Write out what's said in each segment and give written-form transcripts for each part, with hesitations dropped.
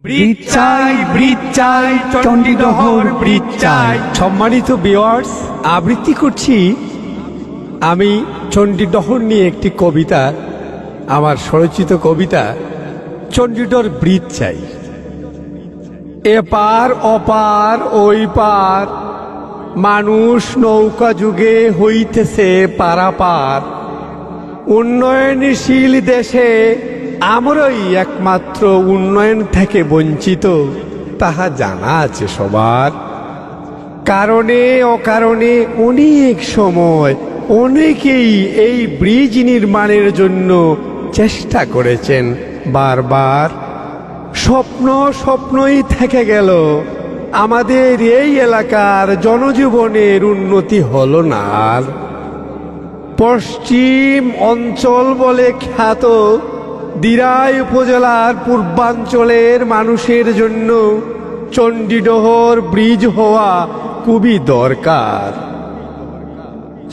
Bridge চাই চণ্ডীদহর bridge চাই। সম্মানিত ভিউয়ার্স, আবৃত্তি করছি আমি চণ্ডীদহর নিয়ে একটি কবিতা, আমার স্বরচিত কবিতা চণ্ডীদহর ব্রিজ চাই। এপার ওপার ওই পার মানুষ নৌকা যুগে হইতেছে পারাপার। উন্নয়নশীল দেশে আমরাই একমাত্র উন্নয়ন থেকে বঞ্চিত, তাহা জানা আছে সবার। কারণে অকারণে অনেক সময় অনেকেই এই ব্রিজ নির্মাণের জন্য চেষ্টা করেছেন বারবার। স্বপ্নই থেকে গেল, আমাদের এই এলাকার জনজীবনের উন্নতি হলো না আর। পশ্চিম অঞ্চল বলে খ্যাত দিরাই উপজেলার পূর্বাঞ্চলের মানুষের জন্য চণ্ডীদহর ব্রিজ হওয়া খুবই দরকার।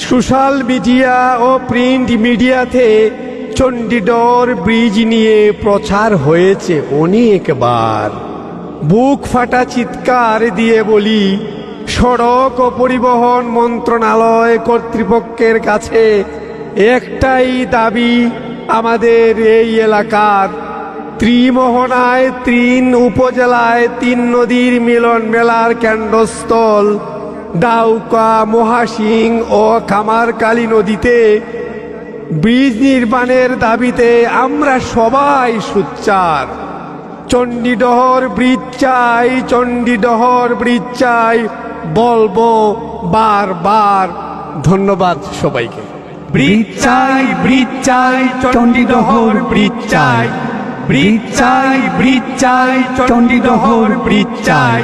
সোশ্যাল মিডিয়া ও প্রিন্ট মিডিয়াতে চণ্ডীদহর ব্রিজ নিয়ে প্রচার হয়েছে অনেকবার। বুক ফাটা চিৎকার দিয়ে বলি, সড়ক ও পরিবহন মন্ত্রণালয় কর্তৃপক্ষের কাছে একটাই দাবি, আমাদের এই এলাকার ত্রিমোহনায় ৩ উপজেলায় ৩ নদীর মিলন মেলার কেন্দ্রস্থল ডাউকা, মহাসিং ও কামারকালী নদীতে ব্রিজ নির্মাণের দাবিতে আমরা সবাই সোচ্চার। চণ্ডীদহর ব্রিজ চাই, চণ্ডীদহর ব্রিজ চাই, বলবো বারবার। ধন্যবাদ সবাইকে। ব্রিজ চাই চণ্ডীদহর ব্রিজ চাই। ব্রিজ চাই চণ্ডীদহর ব্রিজ চাই।